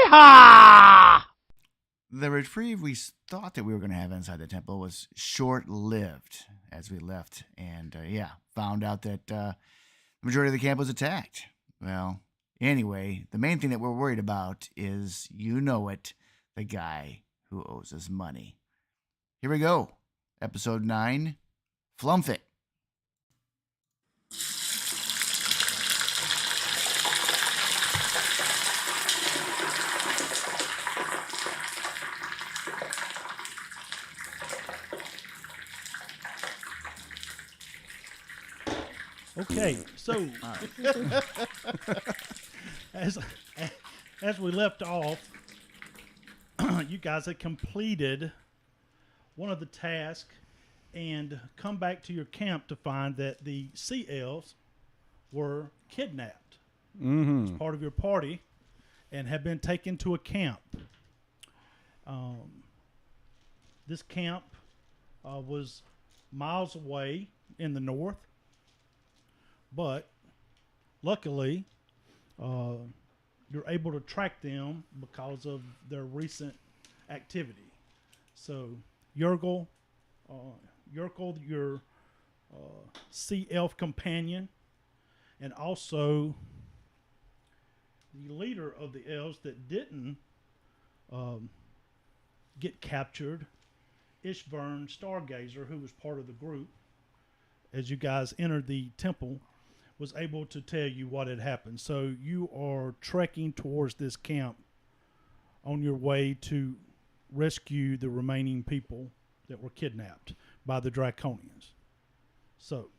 Yeehaw! The reprieve we thought that we were going to have inside the temple was short-lived as we left, and found out that the majority of the camp was attacked. Well, anyway, the main thing that we're worried about is, you know it, the guy who owes us money. Here we go. Episode 9, Flumph It. Okay, so as we left off, you guys had completed one of the tasks and come back to your camp to find that the sea elves were kidnapped as part of your party and have been taken to a camp. This camp was miles away in the north. But luckily, you're able to track them because of their recent activity. So, Yergel, your sea elf companion, and also the leader of the elves that didn't get captured, Ishvern Stargazer, who was part of the group, as you guys entered the temple, was able to tell you what had happened. So you are trekking towards this camp on your way to rescue the remaining people that were kidnapped by the Draconians. So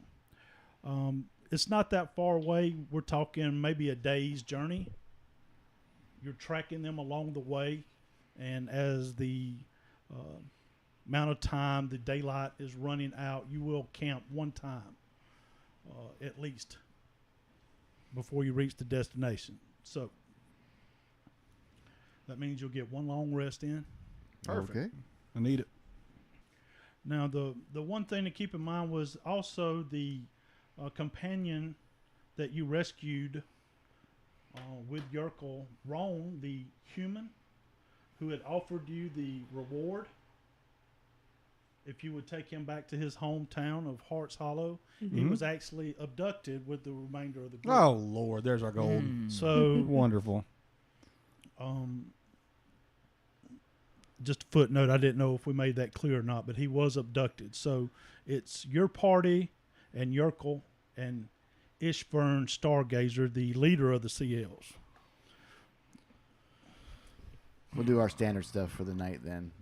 it's not that far away. We're talking maybe a day's journey. You're tracking them along the way, and as the amount of time the daylight is running out, you will camp one time at least before you reach the destination. So that means you'll get one long rest in. Perfect. Okay. I need it. Now the one thing to keep in mind was also the companion that you rescued with Yerkel, Roan, the human, who had offered you the reward if you would take him back to his hometown of Hearts Hollow. He was actually abducted with the remainder of the group. Oh, Lord. There's our gold. So, Wonderful. just a footnote, I didn't know if we made that clear or not, but he was abducted. So it's your party and Yerkel and Ishvern Stargazer, the leader of the Sea Elves. We'll do our standard stuff for the night then.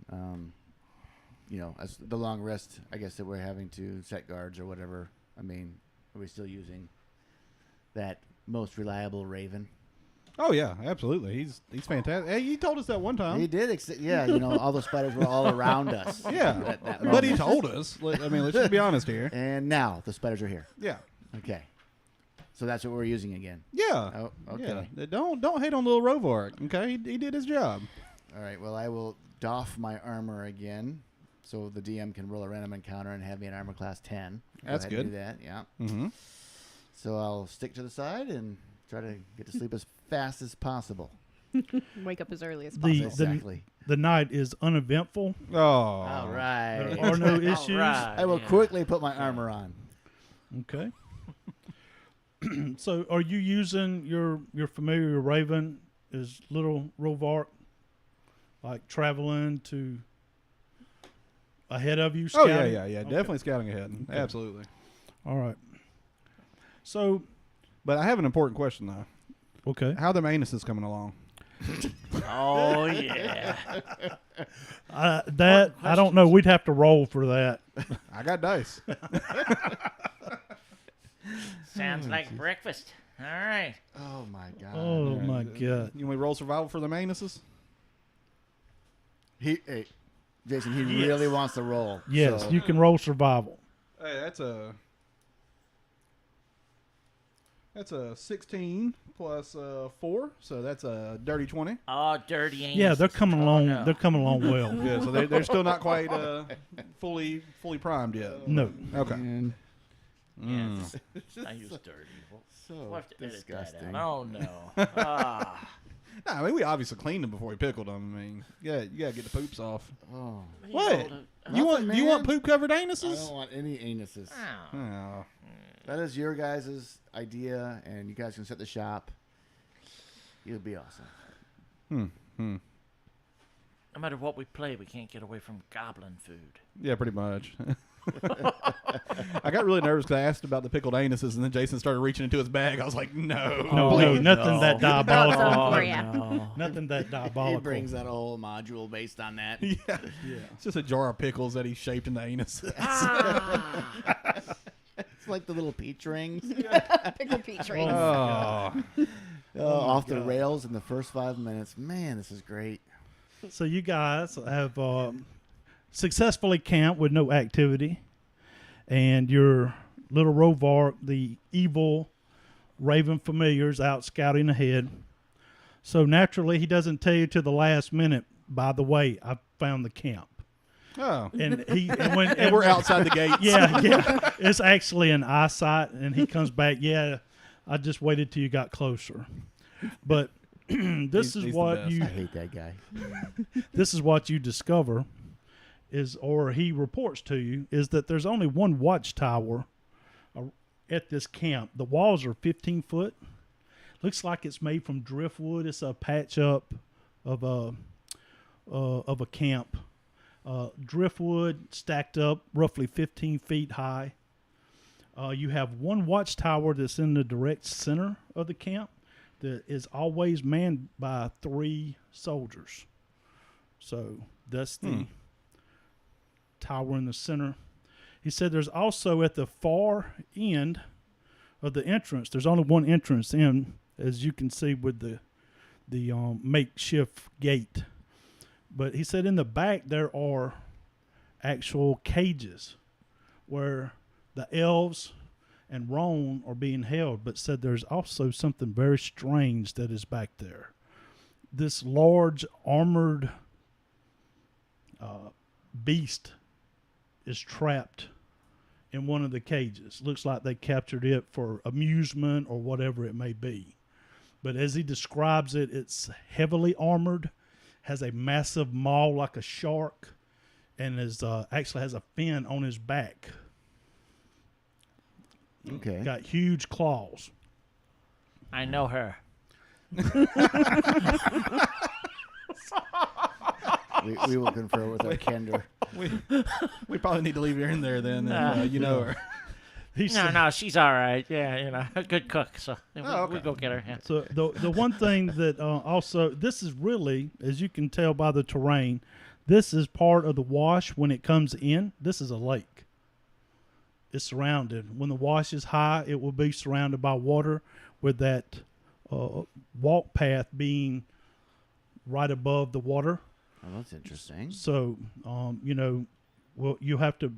As the long rest, I guess, that we're having to set guards or whatever. I mean, are we still using that most reliable Raven? Oh, yeah, absolutely. He's fantastic. Hey, he told us that one time. He did. All the spiders were all around us. Yeah, at that but he moment. told us. I mean, let's just be honest here. And now the spiders are here. Yeah. Okay. So that's what we're using again. Yeah. Oh, okay. Yeah. Don't hate on little Rovark, okay? He did his job. All right. Well, I will doff my armor again, so the DM can roll a random encounter and have me in armor class 10. That's Go ahead good. and do that. Yeah. Mm-hmm. So I'll stick to the side and try to get to sleep as fast as possible. Wake up as early as possible. Exactly. The night is uneventful. Oh. All right. There are no issues. I will quickly put my armor on. Okay. So are you using your familiar Raven as little Rovark, like traveling to ahead of you? Oh, Scouting? yeah. Okay. Definitely scouting ahead. Okay. Absolutely. All right. So, But I have an important question, though. okay. How the Manuses coming along? Oh, yeah. I don't know. We'd have to roll for that. I got dice. Sounds like breakfast. All right. Oh, my God. Oh, my God. You want me to roll survival for the Manuses? Jason, he really wants to roll. Yes, so. you can roll survival. Hey, that's a 16 plus 4, so that's a dirty 20. Oh, dirty ain't. Yeah, they're coming along. no. They're coming along well. Yeah, so they're still not quite fully primed yet. No. Okay. And Yes. I use dirty. so We'll have to edit that disgusting. out. Oh, no. Ah. Nah, I mean, we obviously cleaned them before we pickled them. I mean, yeah, you gotta get the poops off. Oh, What? You Nothing, want man. poop covered I anuses? don't want any anuses. Oh. Oh. That is your guys' idea, and you guys can set the shop. It would be awesome. No matter what we play, we can't get away from goblin food. Yeah, pretty much. I got really nervous because I asked about the pickled anuses, and then Jason started reaching into his bag. I was like, no. No, nothing that Brought diabolical. some for no. you. Nothing that He diabolical. brings out a whole module based on that. Yeah. Yeah. It's just a jar of pickles that he shaped into anuses. It's like the little peach rings. Pickle peach rings. Oh. Off the God. rails in the first 5 minutes. Man, this is great. So you guys have successfully camped with no activity, and your little Rovark, the evil Raven familiar's out scouting ahead. So naturally, he doesn't tell you to the last minute. By the way, I found the camp, Oh. and when And we're outside the gates. yeah, it's actually an eyesight, and he comes back. Yeah, I just waited till you got closer, but. This He's is the what best. you I hate that guy. this is what you discover or he reports to you, is that there's only one watchtower at this camp. The walls are 15 foot. Looks like it's made from driftwood. It's a patch up of a camp. Driftwood stacked up roughly 15 feet high. You have one watchtower that's in the direct center of the camp that is always manned by 3 soldiers. So that's the tower in the center. He said there's also at the far end of the entrance, there's only one entrance in, as you can see with the makeshift gate. But he said in the back there are actual cages where the elves and Roan are being held, but said there's also something very strange that is back there. This large armored beast is trapped in one of the cages. Looks like they captured it for amusement or whatever it may be. But as he describes it, it's heavily armored, has a massive maw like a shark, and is actually has a fin on his back. Okay. Got huge claws. I know her. We will confer with our Kender. We probably need to leave her in there then. You know her. He said, No, she's all right. Yeah, a good cook. So okay. we go get her. Yeah. So the one thing that also, this is really, as you can tell by the terrain, this is part of the wash when it comes in. This is a lake. It's surrounded. When the wash is high, it will be surrounded by water, with that walk path being right above the water. Oh, that's interesting. So, well, you have to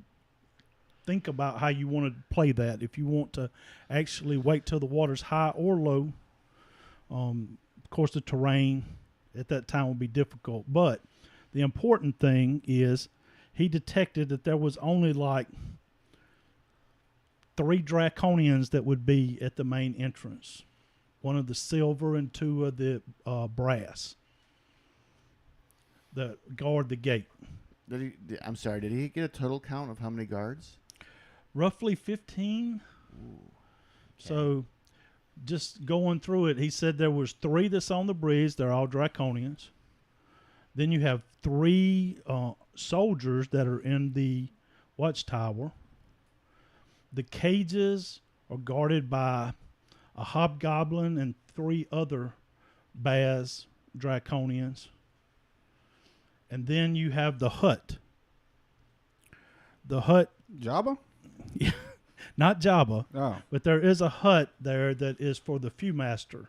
think about how you want to play that. If you want to actually wait till the water's high or low, of course, the terrain at that time will be difficult. But the important thing is he detected that there was only like 3 draconians that would be at the main entrance. 1 of the silver and 2 of the brass that guard the gate. I'm sorry, did he get a total count of how many guards? Roughly 15. So just going through it, he said there was 3 that's on the bridge. They're all draconians. Then you have 3 soldiers that are in the watchtower. The cages are guarded by a hobgoblin and 3 other Baz draconians. And then you have the hut. The hut, Jabba? not Jabba, Oh. but there is a hut there that is for the Fewmaster.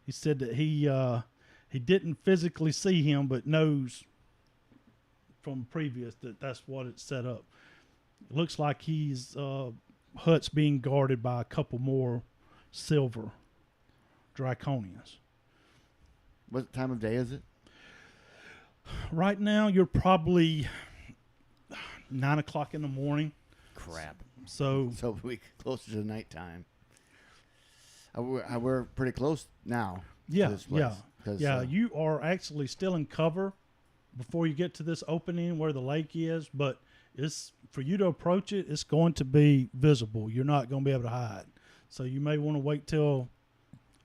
He said that he didn't physically see him, but knows from previous that that's what it's set up. It looks like he's hut's being guarded by a couple more silver draconians. What time of day is it? Right now, you're probably 9 o'clock in the morning. Crap. So So we closer to nighttime. We're pretty close now. Yeah, this place. yeah. 'Cause, Yeah, you are actually still in cover before you get to this opening where the lake is, but it's for you to approach it, it's going to be visible. You're not going to be able to hide. So you may want to wait till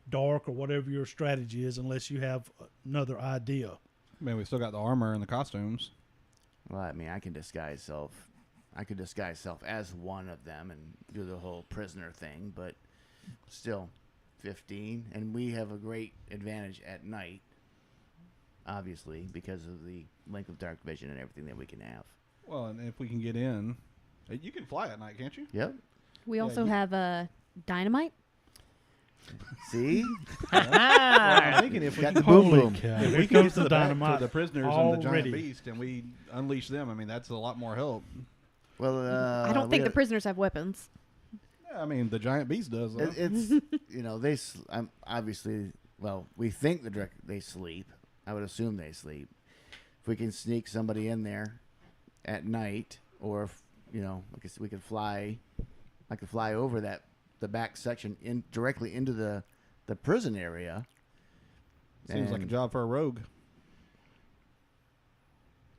dark or whatever your strategy is unless you have another idea. I mean, we still got the armor and the costumes. Well, I mean, I can disguise self. I could disguise self as one of them and do the whole prisoner thing, but still, 15, and we have a great advantage at night, obviously, because of the length of dark vision and everything that we can have. Well, and if we can get in, you can fly at night, can't you? Yep. We also have dynamite. See? I'm thinking if we Got can the boom Holy boom. cow. If Here we can comes get to the back dynamite to the prisoners and the giant already. beast, and we unleash them, I mean, that's a lot more help. Well, I don't think the prisoners have weapons. Yeah, I mean, the giant beast does. Though. It's obviously. Well, we think they sleep. I would assume they sleep. If we can sneak somebody in there at night, or if, I guess we could fly. I could fly over the back section directly into the prison area. Seems like a And job for a rogue.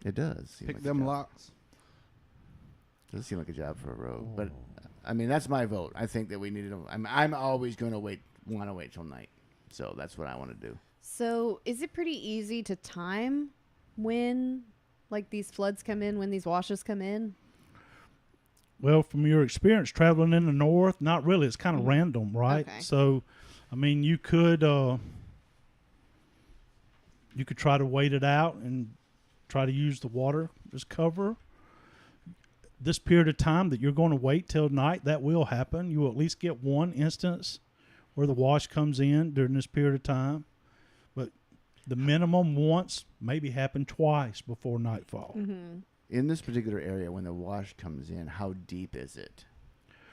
It does. Seem Pick like a them job. locks. Does seem like a job for a rogue, but I mean that's my vote. I think that we need to. I'm always going to want to wait till night, so that's what I want to do. So is it pretty easy to time when like these floods come in, when these washes come in? Well, from your experience traveling in the north, not really. It's kind of random, right? Okay. So, I mean, you could try to wait it out and try to use the water as cover. This period of time that you're going to wait till night, that will happen. You will at least get one instance where the wash comes in during this period of time. But the minimum once, maybe happen twice before nightfall. Mm-hmm. In this particular area, when the wash comes in, how deep is it?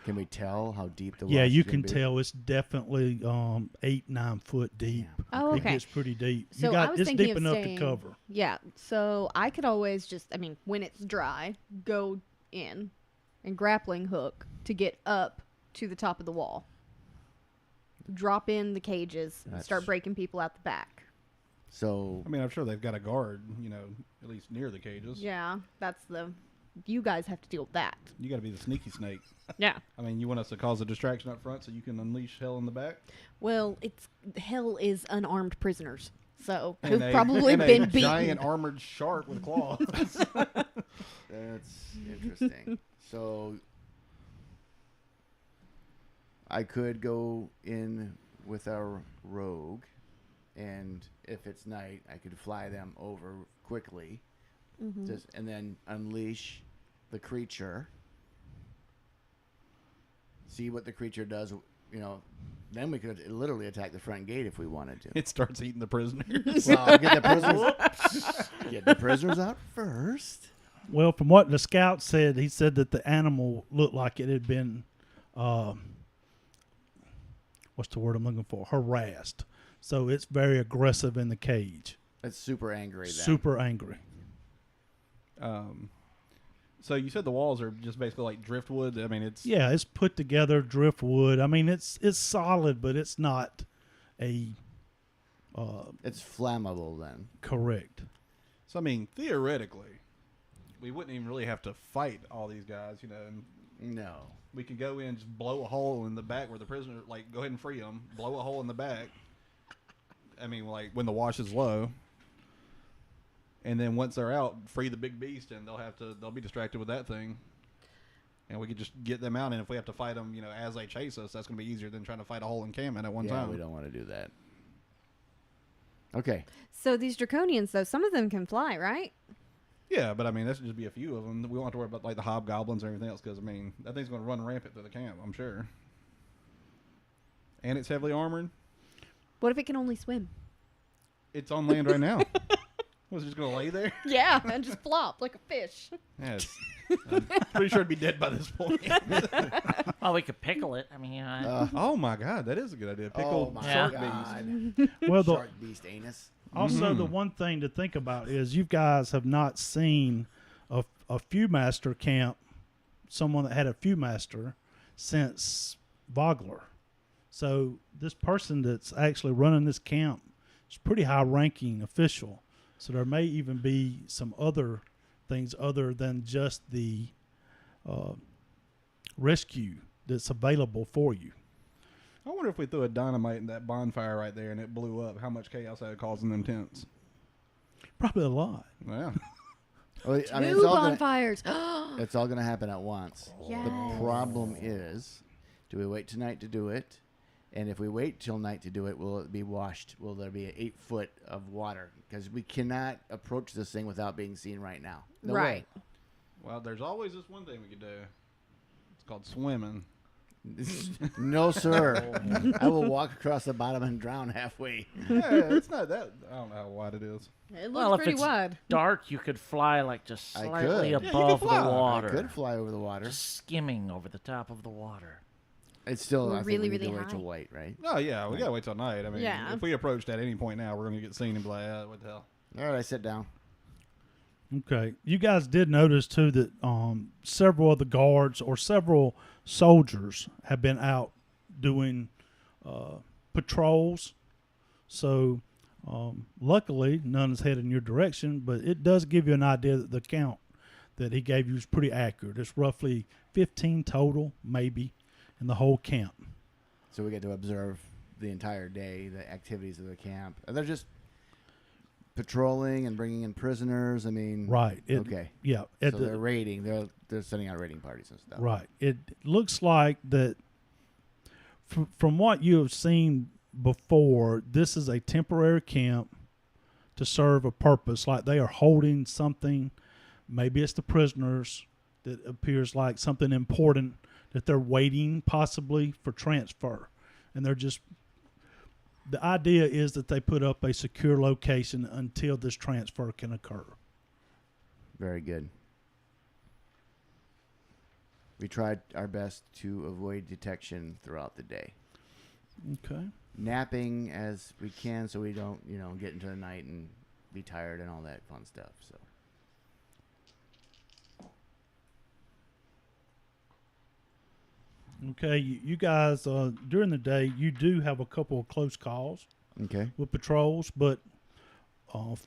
Can we tell how deep the wash? Yeah, you is gonna can be? tell it's definitely 8-9 foot deep. Yeah. Oh, It okay. gets pretty deep. So I was it's thinking deep of enough staying- to cover. Yeah. So I could always just, when it's dry, go in and grappling hook to get up to the top of the wall. Drop in the cages, and That's- start breaking people out the back. So I mean, I'm sure they've got a guard, at least near the cages. Yeah, you guys have to deal with that. You got to be the sneaky snake. Yeah. I mean, you want us to cause a distraction up front so you can unleash hell in the back? Well, hell is unarmed prisoners, so And who've a- probably and been a beaten. giant armored shark with claws. that's interesting. So I could go in with our rogue, and if it's night, I could fly them over quickly, and then unleash the creature. See what the creature does. Then we could literally attack the front gate if we wanted to. It starts eating the prisoners. Well, get the prisoners out first. Well, from what the scout said, he said that the animal looked like it had been, what's the word I'm looking for? Harassed. So it's very aggressive in the cage. It's super angry. Then. Super angry. So you said the walls are just basically like driftwood. I mean, it's Yeah, it's put together driftwood. I mean, it's solid, but it's not a It's flammable then. correct. So I mean, theoretically, we wouldn't even really have to fight all these guys. And No. we could go in, just blow a hole in the back where the prisoner, like, go ahead and free them, blow a hole in the back. I mean, like when the wash is low. And then once they're out, free the big beast, and they'll be distracted with that thing. And we could just get them out, and if we have to fight them, as they chase us, that's going to be easier than trying to fight a whole encampment at one time. We don't want to do that. Okay. So these draconians, though, some of them can fly, right? Yeah, but I mean, that should just be a few of them. We won't have to worry about like the hobgoblins or everything else, because I mean, that thing's going to run rampant through the camp, I'm sure. And it's heavily armored. What if it can only swim? It's on land right now. Was it just going to lay there? Yeah, and just flop like a fish. Yeah, I'm pretty sure it'd be dead by this point. Well, we could pickle it. Oh my god, that is a good idea. Pickled my shark God. beast. Well, Shark beast anus. also the one thing to think about is you guys have not seen a Fewmaster camp, someone that had a Fewmaster since Vogler. So this person that's actually running this camp is a pretty high-ranking official. So there may even be some other things other than just the rescue that's available for you. I wonder if we threw a dynamite in that bonfire right there and it blew up, how much chaos that would cause in them tents. Probably a lot. Yeah. Well, I mean, Two bonfires. it's all gonna happen at once. Yes. The problem is, do we wait tonight to do it? And if we wait till night to do it, will it be washed? Will there be 8 foot of water? Because we cannot approach this thing without being seen right now. No Right. way. Well, there's always this one thing we could do. It's called swimming. No, sir. I will walk across the bottom and drown halfway. Yeah, it's not that. I don't know how wide it is. It looks Well, if pretty it's wide. dark, you could fly like just I slightly could. Yeah, you above could the fly. water. I could fly over the water. Just skimming over the top of the water. It's still, We're I think really, we need to really wait till high. white, right? Oh, yeah, we got to wait till night. I mean, Yeah. if we approached at any point now, we're going to get seen and be like, what the hell? All right, I sit down. Okay. You guys did notice, too, that several of the guards or several soldiers have been out doing patrols. So, luckily, none is headed in your direction, but it does give you an idea that the count that he gave you is pretty accurate. It's roughly 15 total, maybe, in the whole camp. So we get to observe the entire day, the activities of the camp. They're just patrolling and bringing in prisoners. I mean, Right. Okay. Yeah. So they're raiding. They're sending out raiding parties and stuff. Right. It looks like that from what you have seen before, this is a temporary camp to serve a purpose. Like they are holding something. Maybe it's the prisoners that appears like something important that they're waiting possibly for transfer. And they're just, the idea is that they put up a secure location until this transfer can occur. Very good. We tried our best to avoid detection throughout the day. Okay. Napping as we can so we don't, get into the night and be tired and all that fun stuff. So Okay, you guys, during the day, you do have a couple of close calls okay. with patrols, but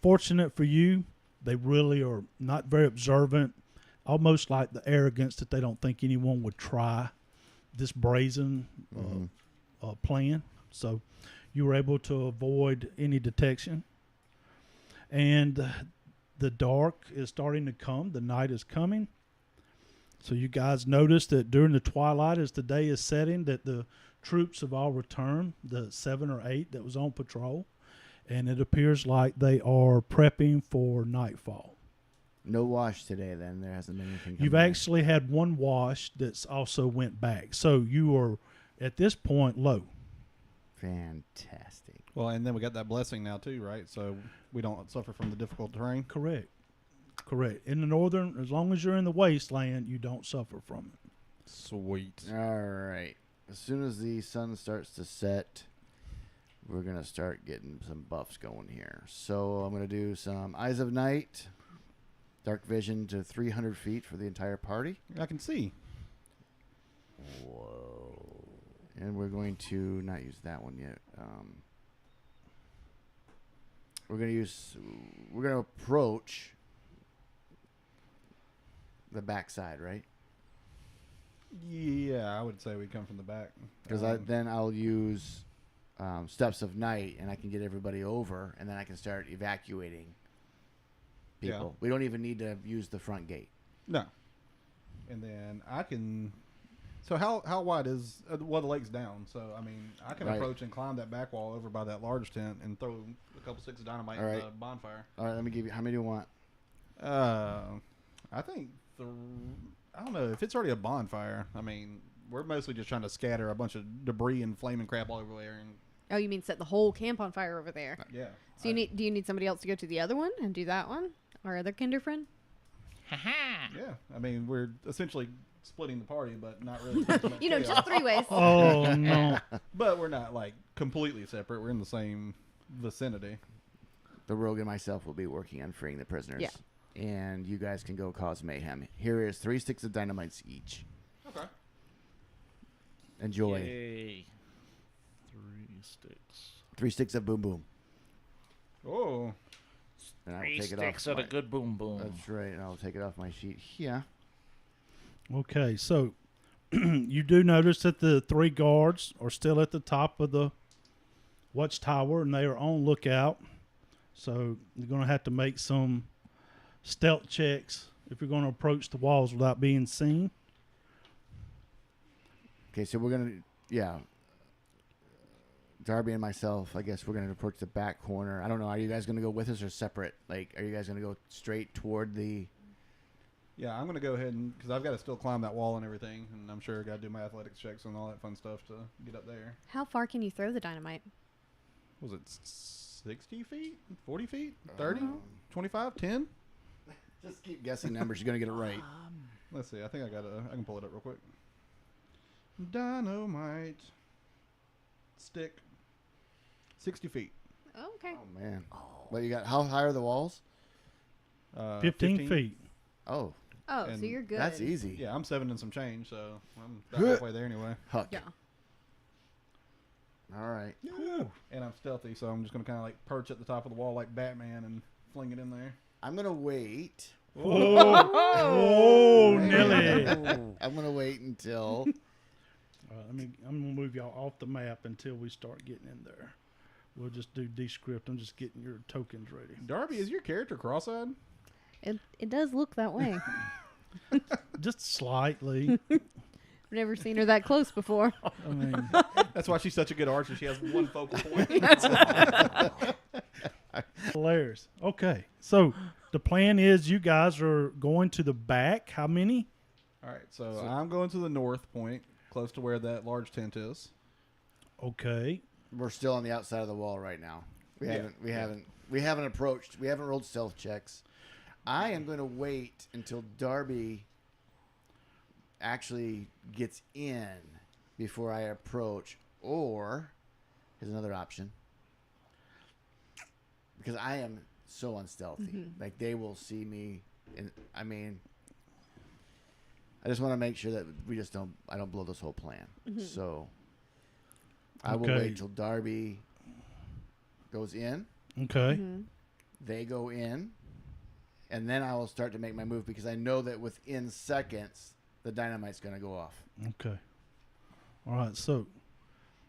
fortunate for you, they really are not very observant, almost like the arrogance that they don't think anyone would try this brazen plan. So you were able to avoid any detection. And the dark is starting to come. The night is coming. So you guys notice that during the twilight, as the day is setting, that the troops have all returned, the 7 or 8 that was on patrol, and it appears like they are prepping for nightfall. No wash today then. There hasn't been anything. You've coming in. actually had one wash that's also went back. So you are, at this point, low. Fantastic. Well, and then we got that blessing now, too, right? So we don't suffer from the difficult terrain. Correct. In the northern, as long as you're in the wasteland, you don't suffer from it. Sweet. All right. As soon as the sun starts to set, we're going to start getting some buffs going here. So I'm going to do some Eyes of Night, Dark Vision to 300 feet for the entire party. I can see. Whoa. And we're going to not use that one yet. We're going to approach the backside, right? Yeah, I would say we come from the back. Because then I'll use Steps of Night, and I can get everybody over, and then I can start evacuating people. Yeah. We don't even need to use the front gate. No. And then I can... So how wide is... well, the lake's down, so, I mean, I can Right. approach and climb that back wall over by that large tent and throw a couple sticks of dynamite All in right. the bonfire. All right, let me give you... How many do you want? I think... I don't know. If it's already a bonfire, I mean, we're mostly just trying to scatter a bunch of debris and flaming crap all over there. And Oh, you mean set the whole camp on fire over there? yeah. So do you need somebody else to go to the other one and do that one? Our other kinder friend? Yeah. I mean, we're essentially splitting the party, but not really. You know, just 3 ways. Oh, no. But we're not like completely separate. We're in the same vicinity. The rogue and myself will be working on freeing the prisoners. Yeah. And you guys can go cause mayhem. Here is 3 sticks of dynamites each. Okay. Enjoy. Yay. sticks. 3 sticks of boom boom. Oh. And I'll 3 take it sticks off. of a good boom boom. That's right. And I'll take it off my sheet here. Okay, so you do notice that the 3 guards are still at the top of the watchtower, and they are on lookout. So you're going to have to make some stealth checks if you're going to approach the walls without being seen. Okay, so we're going to, yeah. Darby and myself, I guess we're going to approach the back corner. I don't know. Are you guys going to go with us or separate? Like, are you guys going to go straight toward the... Yeah, I'm going to go ahead and, because I've got to still climb that wall and everything, and I'm sure I got to do my athletics checks and all that fun stuff to get up there. How far can you throw the dynamite? Was it 60 feet? 40 feet? 30? 25? 10? Just keep guessing numbers. You're going to get it right. Let's see. I think I can pull it up real quick. Dynamite stick. 60 feet. Oh, okay. Oh, man. But you got, how high are the walls? 15 feet. Oh, Oh, so And you're good. that's easy. Yeah, I'm 7 and some change, so I'm about halfway there anyway. Huck. Yeah. All right. And I'm stealthy, so I'm just going to kind of like perch at the top of the wall like Batman and fling it in there. I'm going to wait. Oh, Nelly. I'm going to wait until... I'm going to move y'all off the map until we start getting in there. We'll just do descript. I'm just getting your tokens ready. Darby, is your character cross-eyed? It does look that way. Just slightly. I've never seen her that close before. I mean, That's why she's such a good archer. She has one focal point. hilarious. Okay, so the plan is you guys are going to the back. How many? All right, so I'm going to the north point, close to where that large tent is. Okay. We're still on the outside of the wall right now. We haven't approached. We haven't rolled stealth checks. I am going to wait until Darby actually gets in before I approach. Or here's another option. Because I am so unstealthy. Mm-hmm. Like they will see me. And I mean, I just want to make sure that I don't blow this whole plan. Mm-hmm. So I will Okay. wait till Darby goes in. Okay. Mhm. They go in. And then I will start to make my move because I know that within seconds, the dynamite's going to go off. Okay. All right, so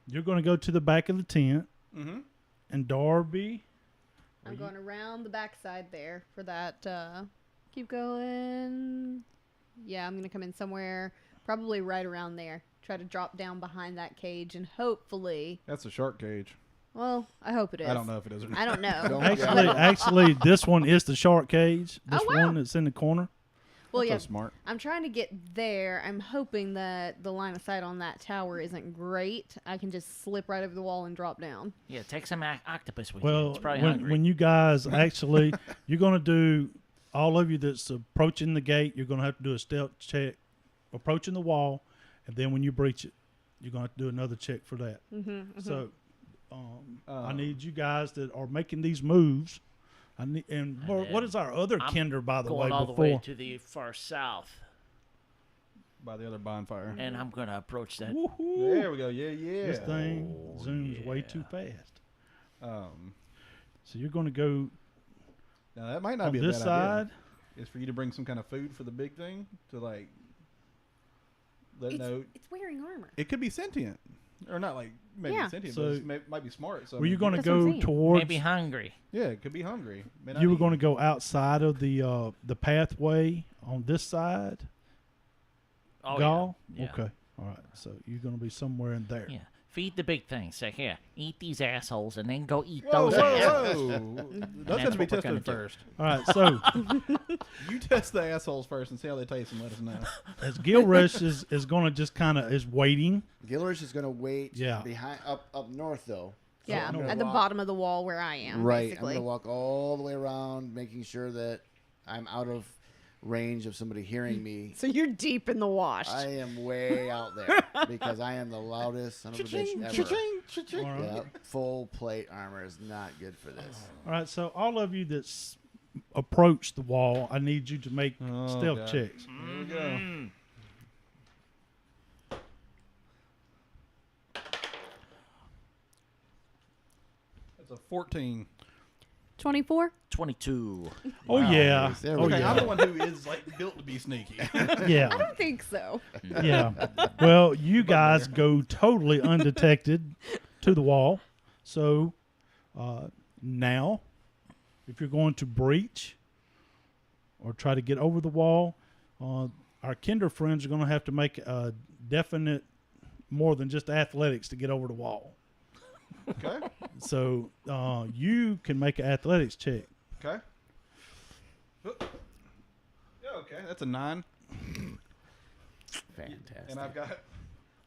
you're going to go to the back of the tent, Mm-hmm. and Darby. I'm going around the backside there for that. Keep going. Yeah, I'm going to come in somewhere, probably right around there. Try to drop down behind that cage and hopefully. That's a shark cage. Well, I hope it is. I don't know if it is or not. I don't know. Don't- Actually, this one is the shark cage. This Oh, wow. one that's in the corner. Well, That's yeah, so smart. I'm trying to get there. I'm hoping that the line of sight on that tower isn't great. I can just slip right over the wall and drop down. Yeah, take some octopus with you. Well, It's probably hungry. when you guys actually, you're going to do, all of you that's approaching the gate, you're going to have to do a stealth check approaching the wall, and then when you breach it, you're going to have to do another check for that. Mm-hmm. So I need you guys that are making these moves. What is our other I'm Kinder, by the way, going all before? the way to the far south, By the other bonfire. and I'm going to approach that. Woohoo. There we go. Yeah, yeah. This thing Oh, zooms way yeah. too fast. Um, So you're going to go now that might not on be a this bad side. idea. Is for you to bring some kind of food for the big thing to like let know. It's wearing armor. It could be sentient, or not like maybe Yeah. sentient, So- but it might be smart. So Were you going to That's what I'm go saying. towards? Maybe hungry. Yeah, it could be hungry. May not You were eat. going to go outside of the pathway on this side. Oh, Gall? yeah. Yeah. Okay. All right. So you're going to be somewhere in there. Yeah. Feed the big thing. Say, here, eat these assholes, and then go eat Whoa, those whoa, assholes. whoa. Those That's have to be what we're gonna tested do. first. All right. So You test the assholes first and see how they taste, and let us know. as Gilrush is going to just kind of is waiting. Gilrish is going to wait Yeah. behind up north, though. So Yeah, I'm gonna at the walk- bottom of the wall where I am. Right. Basically. I'm going to walk all the way around, making sure that I'm out of range of somebody hearing me. So you're deep in the wash. I am way out there because I am the loudest son of a bitch ever. Cha-ching, cha-ching. All right. Yeah, full plate armor is not good for this. All right. So all of you that's approached the wall, I need you to make Oh, stealth God. checks. Here we go. That's a 14. 24. 22. Oh yeah. There we Oh go. Okay, yeah. I'm the one who is like built to be sneaky. Yeah. I don't think so. Yeah. Well, you guys go totally undetected to the wall. So now, if you're going to breach or try to get over the wall, our kinder friends are going to have to make a definite more than just athletics to get over the wall. Okay. So you can make an athletics check. Okay. Yeah, okay. That's a 9. Fantastic. And I've got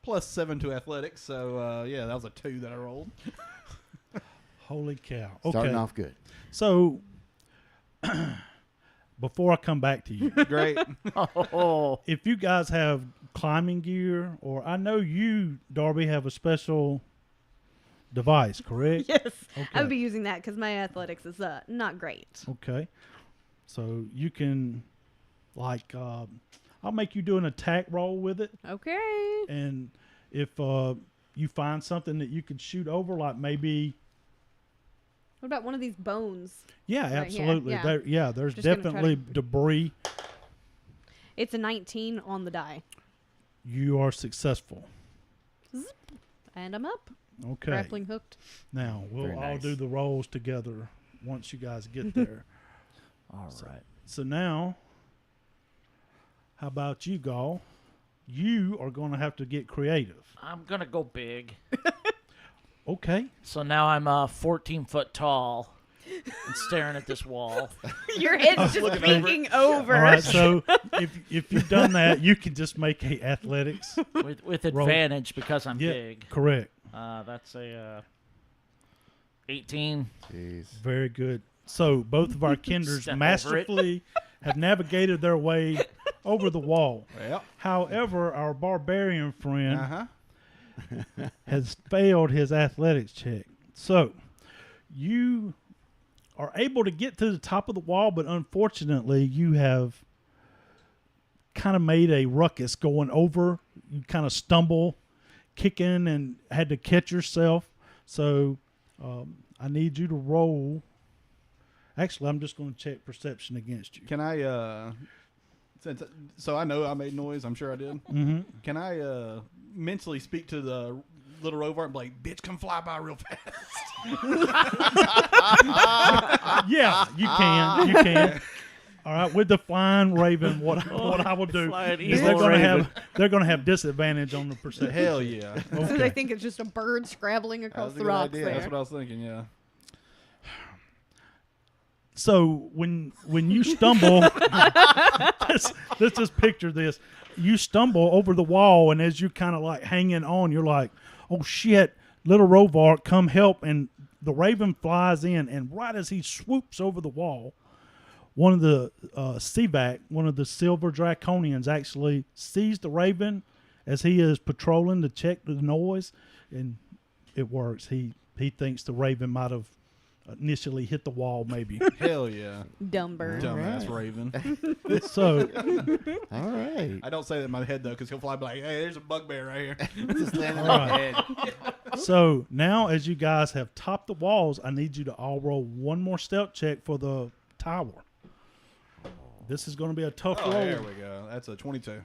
+7 to athletics. So, yeah, that was a 2 that I rolled. Holy cow. Starting Okay. off good. So before I come back to you, Great. Oh, if you guys have climbing gear, or I know you, Darby, have a special device, correct? Yes. Okay. I would be using that because my athletics is not great. Okay. So you can, like, I'll make you do an attack roll with it. Okay. And if you find something that you could shoot over, like maybe, What about one of these bones? yeah, Right here, absolutely. yeah. There's Just gonna try definitely to- debris. It's a 19 on the die. You are successful. And I'm up. Okay. Grappling hooked. Now, we'll Very all nice. do the rolls together once you guys get there. all right. So now, how about you, Gall? You are going to have to get creative. I'm going to go big. Okay. So now I'm 14 foot tall and staring at this wall. Your head's just peeking over. All right. So if you've done that, you can just make a athletics. with Roll. advantage because I'm Yeah, big. correct. That's a 18. Jeez. Very good. So both of our kinders Step over it. masterfully have navigated their way over the wall. Well, However, our barbarian friend uh-huh. has failed his athletics check. So you are able to get to the top of the wall, but unfortunately you have kind of made a ruckus going over. You kind of stumble, kicking, and had to catch yourself. So I need you to roll. Actually, I'm just going to check perception against you. Can I, so I know I made noise. I'm sure I did. Mm-hmm. Can I mentally speak to the little rover and be like, bitch, come fly by real fast? Yeah, you can. You can. All right, with the flying raven, what I will do Flying is evil raven. they're going to have disadvantage on the perception. Hell yeah. So they Okay. think it's just a bird scrabbling That across was a the good rocks idea. there. That's what I was thinking, yeah. So when you stumble, let's just picture this. You stumble over the wall, and as you're kind of like hanging on, you're like, "Oh shit, little Rovark, come help!" And the raven flies in, and right as he swoops over the wall, one of the Sevac, one of the silver draconians, actually sees the raven as he is patrolling to check the noise, and it works. He thinks the raven might have initially hit the wall, maybe. Hell yeah. Dumb bird. Dumbass raven. So All right. I don't say that in my head, though, because he'll fly be like, hey, there's a bugbear right here. Just land on All my right. head. So now, as you guys have topped the walls, I need you to all roll one more stealth check for the tower. This is going to be a tough Oh, roll. there we go. That's a 22.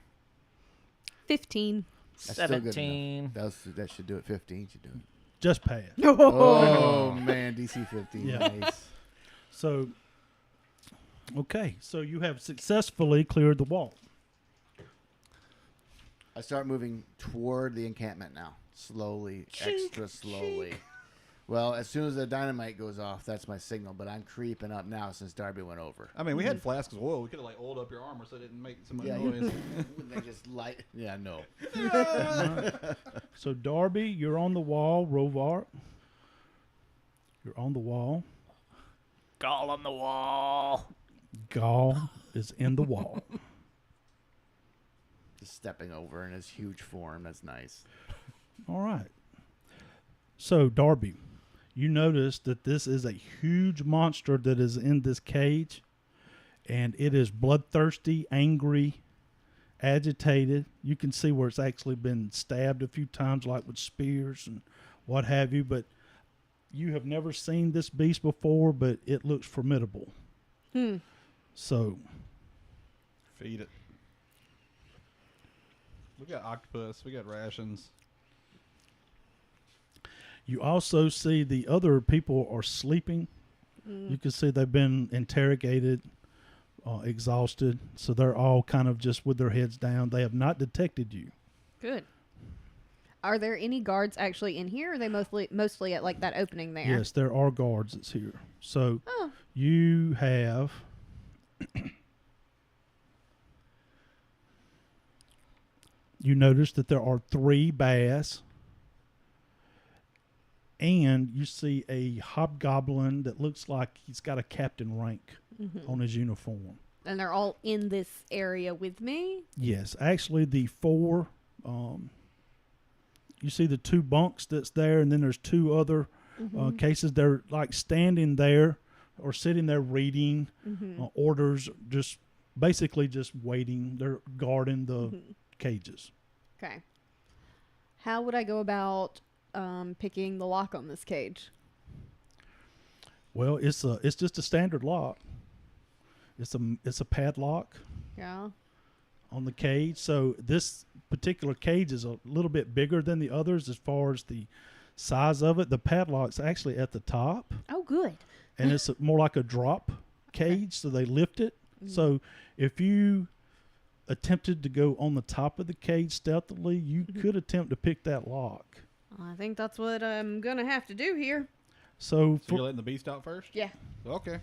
15. That's still good enough. 17. That should do it. 15 should do it. Just pass. Oh, man. DC 15. Yeah. Nice. So, okay. So you have successfully cleared the wall. I start moving toward the encampment now. Slowly. Extra slowly. Well, as soon as the dynamite goes off, that's my signal. But I'm creeping up now since Darby went over. I mean, we had flasks of oil. We could have, like, oiled up your armor so it didn't make so much Yeah, noise. Wouldn't they just light? Yeah, no. So Darby, you're on the wall. Rovar, you're on the wall. Gall on the wall. Gall is in the wall. Just stepping over in his huge form. That's nice. All right. So Darby, you notice that this is a huge monster that is in this cage, and it is bloodthirsty, angry, agitated. You can see where it's actually been stabbed a few times, like with spears and what have you. But you have never seen this beast before, but it looks formidable. So Feed it. We got octopus. We got rations. you also see the other people are sleeping. You can see they've been interrogated, exhausted. So they're all kind of just with their heads down. They have not detected you. Good. Are there any guards actually in here? Or are they mostly at like that opening there? Yes, there are guards that's here. So Oh. you have you notice that there are 3 baths, and you see a hobgoblin that looks like he's got a captain rank on his uniform. And they're all in this area with me? Yes, actually the 4 you see the 2 bunks that's there, and then there's 2 other cases. They're like standing there or sitting there reading orders, just basically just waiting. They're guarding the cages. Okay. How would I go about picking the lock on this cage? Well, it's just a standard lock. It's a padlock Yeah. on the cage. So this particular cage is a little bit bigger than the others as far as the size of it. The padlock's actually at the top, Oh, good. and it's more like a drop cage, so they lift it. So if you attempted to go on the top of the cage stealthily, you could attempt to pick that lock. I think that's what I'm going to have to do here. So, So you're letting the beast out first? Yeah. Okay.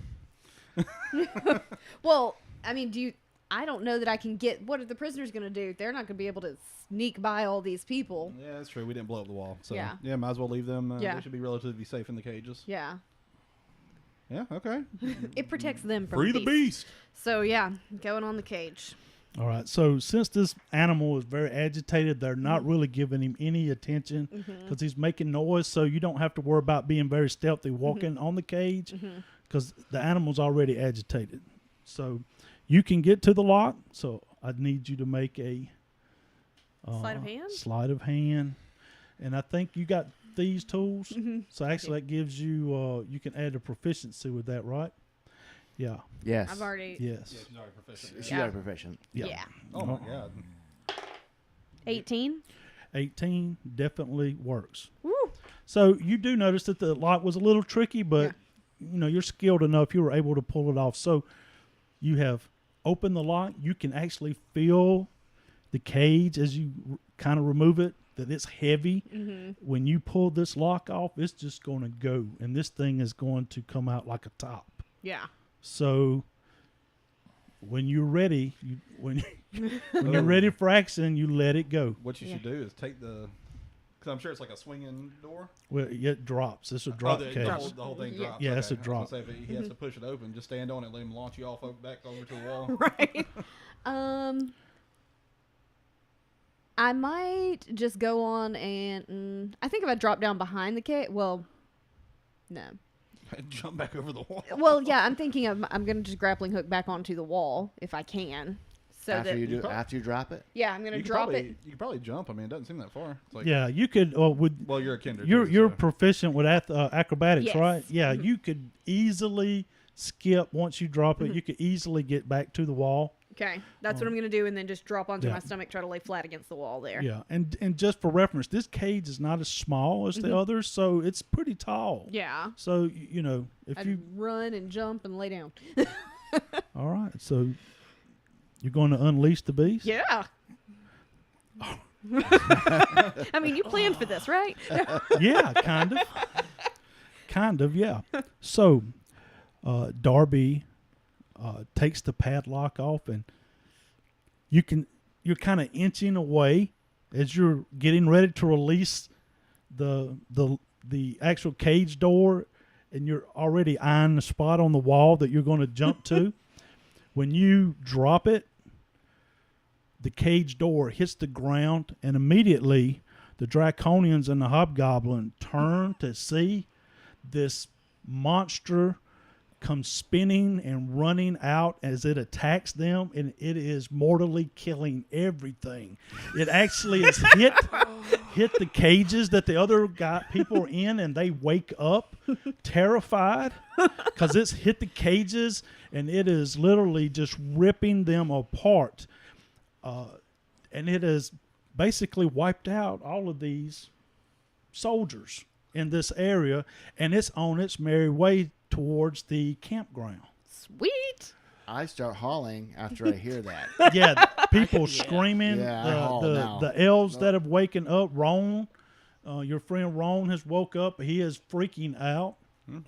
Well, I mean, I don't know that I can get, what are the prisoners going to do? They're not going to be able to sneak by all these people. Yeah, that's true. We didn't blow up the wall. So, Yeah. might as well leave them. Yeah. They should be relatively safe in the cages. Yeah. Yeah, okay. It protects them from Free the beast. So, yeah, going on the cage. all right. So since this animal is very agitated, they're not really giving him any attention because he's making noise. So you don't have to worry about being very stealthy walking on the cage because the animal's already agitated. So you can get to the lock. So I need you to make a Sleight of hand? Sleight of hand. And I think you got these tools. So actually that gives you, you can add a proficiency with that, right? Yeah. Yes. I've already. Yes. Yeah, she's already proficient. She got a proficient. Yeah. Oh, my God. 18. 18 definitely works. Woo. So you do notice that the lock was a little tricky, but you know, you're skilled enough, you were able to pull it off. So you have opened the lock. You can actually feel the cage as you kind of remove it, that it's heavy. When you pull this lock off, it's just going to go, and this thing is going to come out like a top. Yeah. So when you're ready, when you're ready for action, you let it go. What you should do is take the... Because I'm sure it's like a swinging door. Well, it drops. It's a drop the, cage. the whole thing Yeah. drops. Yeah, it's a I was drop. gonna say, if he has to push it open, just stand on it, let him launch you off back over to the wall. Right. I might just go on and I think if I drop down behind the cage, well, no. Jump back over the wall. Well, yeah, I'm thinking I'm going to just grappling hook back onto the wall if I can. So After that after you drop it. yeah, I'm going to You could drop probably, it. You could probably jump. I mean, it doesn't seem that far. It's like, Yeah, you could. With Well, you're a kindred. you're too, so- proficient with acrobatics, Yes. right? Yeah, you could easily skip once you drop it. You could easily get back to the wall. Okay, that's what I'm going to do, and then just drop onto Yeah. my stomach, try to lay flat against the wall there. Yeah, and just for reference, this cage is not as small as the others, so it's pretty tall. Yeah. So you know, if I'd you run and jump and lay down. all right, so you're going to unleash the beast. Yeah. I mean, you planned for this, right? Yeah, kind of, yeah. So, Darby takes the padlock off, and you're kind of inching away as you're getting ready to release the actual cage door, and you're already eyeing the spot on the wall that you're going to jump to. When you drop it, the cage door hits the ground, and immediately the Draconians and the Hobgoblin turn to see this monster comes spinning and running out as it attacks them, and it is mortally killing everything. It actually has hit the cages that the other people are in, and they wake up terrified because it's hit the cages, and it is literally just ripping them apart. And it has basically wiped out all of these soldiers in this area, and it's on its merry way towards the campground. Sweet. I start hauling after I hear that. Yeah, people yeah. screaming. Yeah, I haul now. The elves that have waken up. Ron, your friend Ron has woke up. He is freaking out.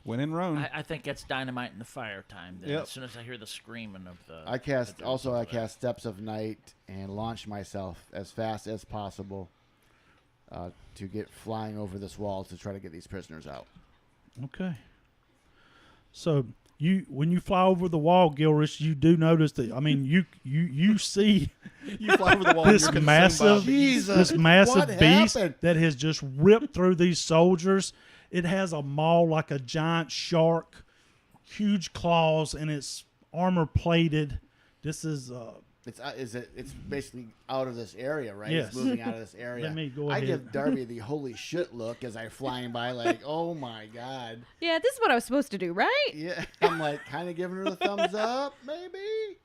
Went in Rome. I think that's dynamite in the fire time. Then Yep. as soon as I hear the screaming of the, I cast the dudes over I there. cast Steps of Night and launch myself as fast as possible to get flying over this wall to try to get these prisoners out. Okay. So when you fly over the wall, Gilrich, you do notice that. I mean, you see You fly over the wall. and this you're consumed by massive bees. this massive what beast happened? that has just ripped through these soldiers. It has a maw like a giant shark, huge claws, and it's armor plated. This is It's basically out of this area, right? Yes. It's moving out of this area. Let me go I ahead. give Darby the holy shit look as I'm flying by, like, oh my god. Yeah, this is what I was supposed to do, right? Yeah, I'm like kind of giving her the thumbs up, maybe.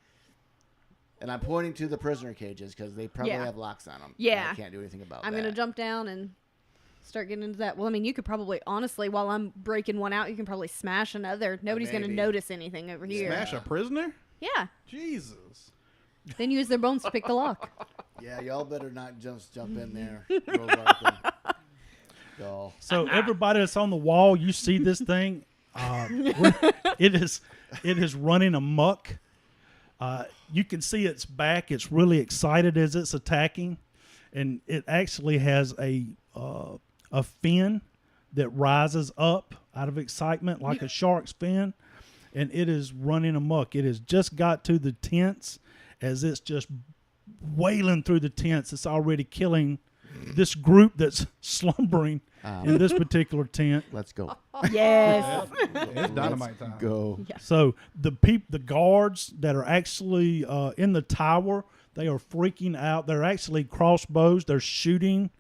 And I'm pointing to the prisoner cages because they probably Yeah. have locks on them. Yeah. I can't do anything about I'm that. going to jump down and start getting into that. Well, I mean, you could probably, honestly, while I'm breaking one out, you can probably smash another. Nobody's going to Maybe. notice anything over here. Smash a prisoner? Yeah. Jesus. Then use their bones to pick the lock. Yeah, y'all better not just jump in there. Real darkly. Y'all. so everybody that's on the wall. You see this thing. It is running amok. You can see its back. It's really excited as it's attacking, and it actually has a fin that rises up out of excitement like a shark's fin, and it is running amok. It has just got to the tents as it's just wailing through the tents. It's already killing this group that's slumbering in this particular tent. Let's go. Yes. It's dynamite time. Go. So the guards that are actually in the tower, they are freaking out. They're actually crossbows. They're shooting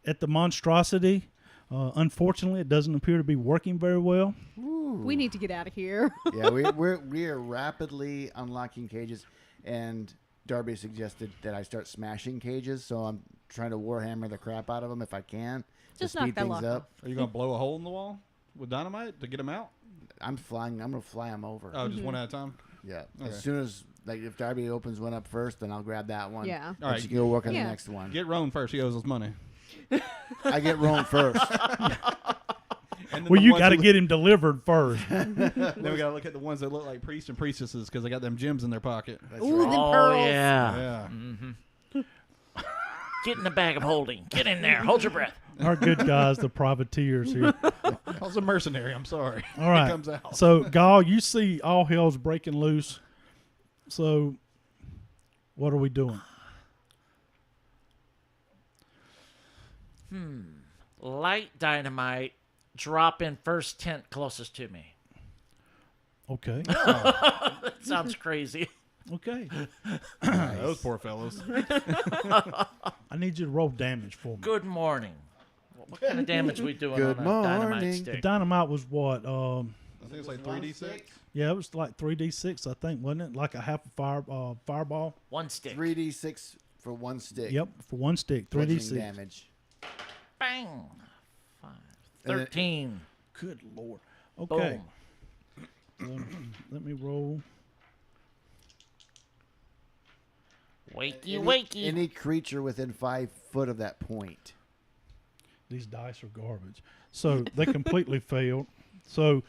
at the monstrosity. Unfortunately, it doesn't appear to be working very well. We need to get out of here. Yeah, we are rapidly unlocking cages, and Darby suggested that I start smashing cages. So I'm trying to warhammer the crap out of them if I can. Just to knock speed that things lock up. Are you going to blow a hole in the wall with dynamite to get them out? I'm flying. I'm gonna fly them over. Oh, just one at a time? Yeah. Okay. As soon as if Darby opens one up first, then I'll grab that one. Yeah. All All right. right. You can go work on Yeah. the next one. Get Roan first. He owes us money. I get Rome first. And then Well, the you ones got to who- get him delivered first. Then we got to look at the ones that look like priests and priestesses because they got them gems in their pocket. That's Ooh, right. them Oh pearls. yeah. Yeah. Get in the bag of holding. Get in there. Hold your breath. Our good guys, the privateers here. I was a mercenary. I'm sorry. All right. It comes out. So, Gal, you see all hell's breaking loose. So, what are we doing? Light dynamite. Drop in first tent closest to me. Okay. That sounds crazy. Okay. Those poor fellows. I need you to roll damage for me. Good morning. What kind of damage we doing Good on a dynamite morning. The stick? dynamite was what? I think it's like 3d6. Yeah, it was like 3d6, I think, wasn't it? Like a half a fireball. One stick. 3d6 for one stick. Yep, for one stick, Bludgeoning 3d6. damage. Bang. 5. And then- 13. Good lord. Okay. Boom. Let me roll. Wakey, Any, wakey. any creature within 5 foot of that point. These dice are garbage. So they completely failed. So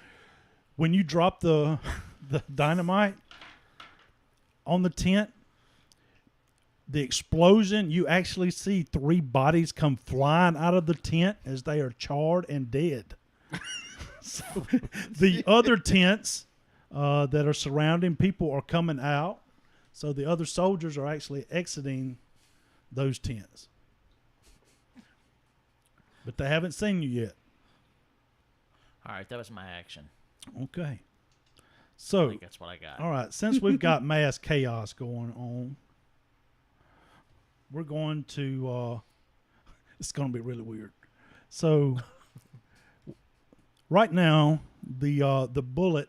when you drop the dynamite on the tent, the explosion, you actually see 3 bodies come flying out of the tent as they are charred and dead. So the other tents that are surrounding people are coming out. So the other soldiers are actually exiting those tents. But they haven't seen you yet. All right, that was my action. Okay. So, think that's what I got. all right, since we've got mass chaos going on, we're going to, it's going to be really weird. So, right now, the bullet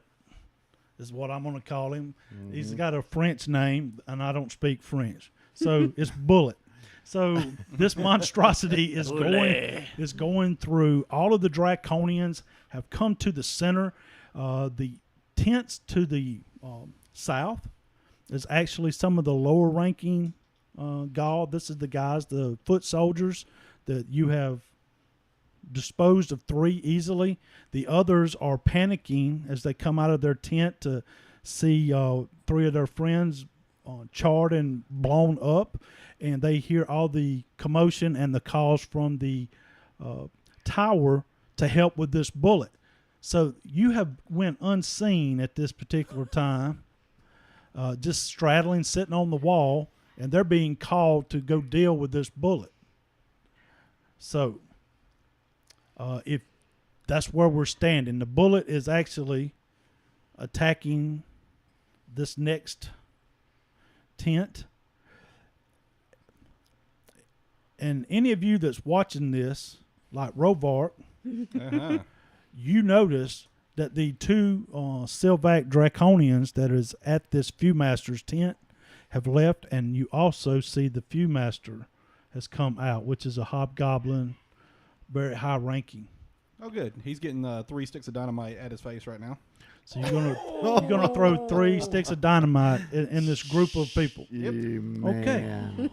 is what I'm going to call him. Mm-hmm. He's got a French name, and I don't speak French. So, it's Bullet. So, this monstrosity is going through. All of the Draconians have come to the center. The tents to the south is actually some of the lower ranking Gaul. This is the guys, the foot soldiers that you have disposed of 3 easily. The others are panicking as they come out of their tent to see 3 of their friends charred and blown up, and they hear all the commotion and the calls from the tower to help with this bullet. So you have went unseen at this particular time, just straddling, sitting on the wall, and they're being called to go deal with this bullet. So if that's where we're standing, the bullet is actually attacking this next tent. And any of you that's watching this, like Rovark, Uh-huh. you notice that the 2 Sylvac Draconians that is at this Viewmaster's tent have left, and you also see the Viewmaster has come out, which is a hobgoblin, very high ranking. Oh, good. He's getting 3 sticks of dynamite at his face right now. So you're gonna throw 3 sticks of dynamite in this group of people. Yep. Okay.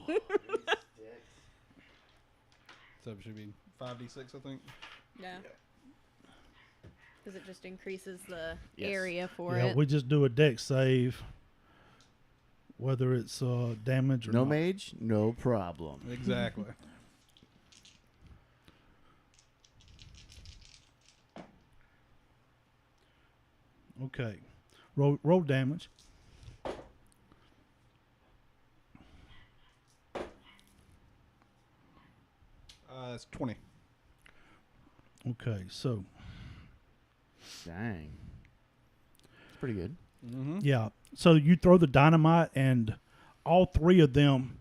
So it should be 5d6, I think. Yeah. Because it just increases the Yes. area for Yeah, it. we just do a dex save, whether it's damage or No not. mage, no problem. Exactly. Okay. Roll damage. It's 20. Okay, so Dang. It's pretty good. Mm-hmm. yeah, so you throw the dynamite, and all 3 of them,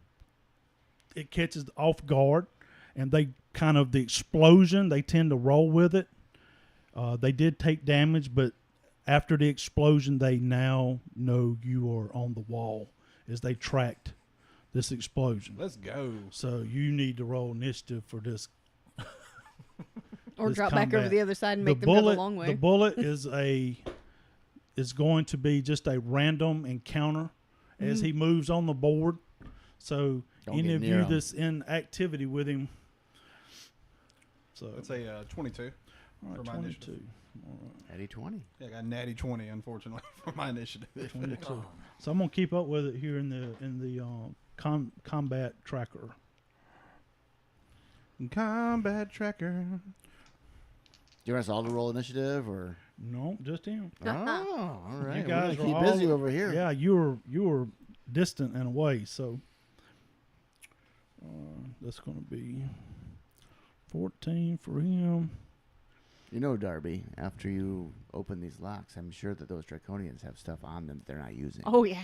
it catches off guard, and they kind of the explosion. They tend to roll with it. They did take damage, but after the explosion, they now know you are on the wall as they tracked this explosion. Let's go. So you need to roll initiative for this. Or this drop back over combat. the other side and make them go the long way. The bullet is going to be just a random encounter as he moves on the board. So Don't any get of near you 'em. that's in activity with him. So Let's say 22. all right, for my 22. initiative. Eddie 20. Yeah, I got natty 20, unfortunately, for my initiative. 22. So I'm gonna keep up with it here in the combat tracker. Combat tracker. Do you want us all to roll initiative or? No, just him. Oh, all right. You We're guys gonna are keep busy all- over here. Yeah, you were distant and away, so that's going to be 14 for him. You know, Darby, after you open these locks, I'm sure that those Draconians have stuff on them that they're not using. Oh, yeah.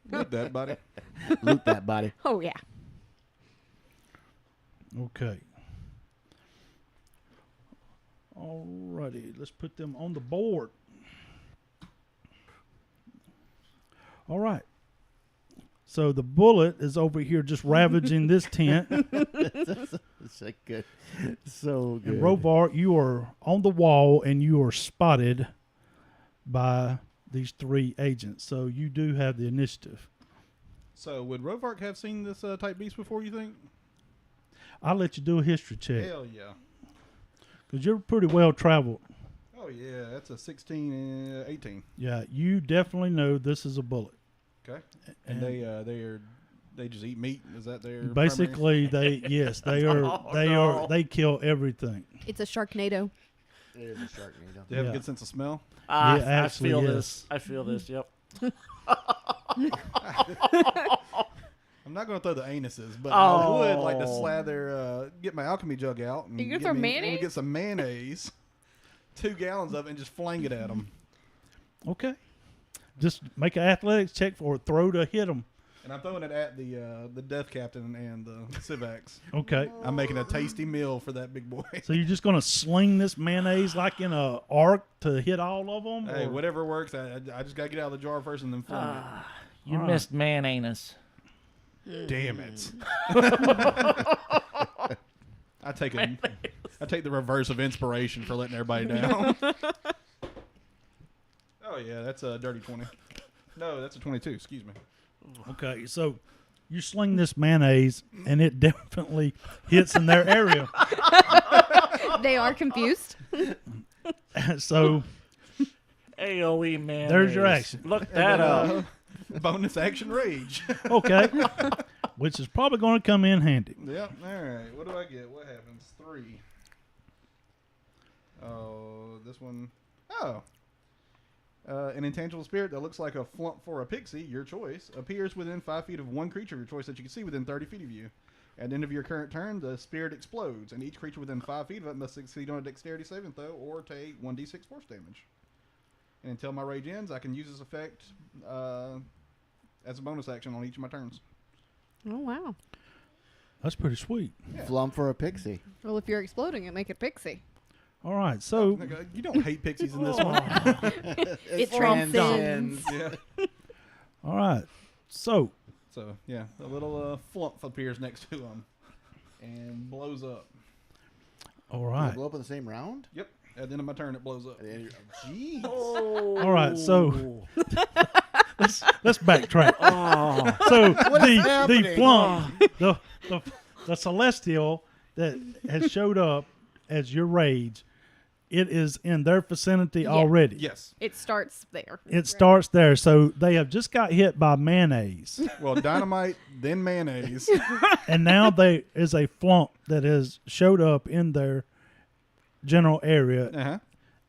Loot that, buddy. Loot that body. Oh, yeah. Okay. Alrighty, let's put them on the board. All right. So the bullet is over here just ravaging this tent. It's like good. So good. And Rovar, you are on the wall and you are spotted by these 3 agents. So you do have the initiative. So, would Rovark have seen this type beast before, you think? I'll let you do a history check Hell yeah. because you're pretty well traveled. Oh, yeah. That's a 16 and 18. Yeah, you definitely know this is a bullet. Okay. And they just eat meat? Is that their Basically, they they kill everything. It's a Sharknado. It is a Sharknado. They have Yeah. a good sense of smell? Ah, Yeah, I actually, feel yes. this. I feel this. Yep. I'm not going to throw the anuses, but Oh. I would like to slather, get my alchemy jug out. And You gonna get throw me- mayonnaise? Get some mayonnaise. 2 gallons of it and just fling it at them. Okay. just make an athletics check for a throw to hit them. And I'm throwing it at the Death Captain and the Civacs. Okay. I'm making a tasty meal for that big boy. So you're just going to sling this mayonnaise like in a arc to hit all of them? Hey, whatever works. I just got to get out of the jar first and then fling You All missed man anus. it. Damn it. I take the reverse of inspiration for letting everybody down. Oh, yeah, that's a dirty 20. No, that's a 22. Excuse me. Okay, so you sling this mayonnaise, and it definitely hits in their area. They are confused. So AOE man. There's your action. Look that up. Bonus action rage. okay, which is probably going to come in handy. Yep. All right. What do I get? What happens? 3. Oh, this one. Oh. An intangible spirit that looks like a Flumph or a pixie, your choice, appears within 5 feet of one creature of your choice that you can see within 30 feet of you. At the end of your current turn, the spirit explodes, and each creature within 5 feet of it must succeed on a dexterity saving throw or take 1d6 force damage. And until my rage ends, I can use this effect as a bonus action on each of my turns. Oh, wow. That's pretty sweet. Yeah. Flump for a pixie. Well, if you're exploding it, make it pixie. All right, so You don't hate pixies in this one. It transcends. Yeah. all right, so So, yeah, a little Flumph appears next to him and blows up. all Does it right, blow up in the same round? Yep. At the end of my turn, it blows up. Jeez. all right. So let's backtrack. Oh, So What is the happening? Flump, the celestial that has showed up as your rage, it is in their vicinity Yeah. already. Yes. It starts there. It starts there. So they have just got hit by mayonnaise. Well, dynamite, then mayonnaise. And now there is a Flump that has showed up in their general area, Uh-huh.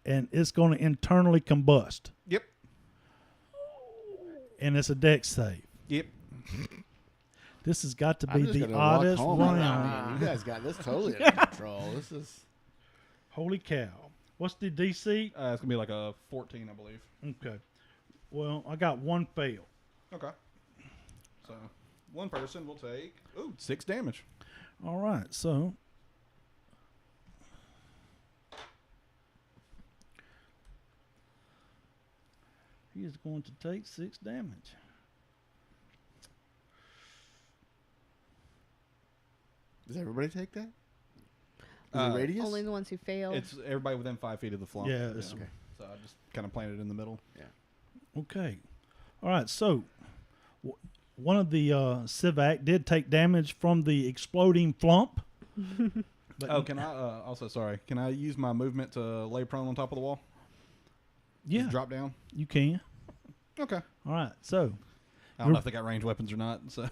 and it's going to internally combust. Yep. And it's a dex save. Yep. This has got to I'm be just the gonna walk oddest home on that round. one. You guys got this totally under control. This is Holy cow. What's the DC? It's going to be like a 14, I believe. Okay. Well, I got one fail. Okay. So, one person will take, 6 damage. All right. So he is going to take 6 damage. Does everybody take that? Is Uh, it radius? Only the ones who fail. It's everybody within 5 feet of the Flump. Yeah, it's- Okay. So, I just kind of planted it in the middle. Okay. All right. So one of the Civac did take damage from the exploding Flump. But Can I, also, sorry, can I use my movement to lay prone on top of the wall? yeah, Just drop down? you can. Okay. All right. So I don't know if they got ranged weapons or not. So, all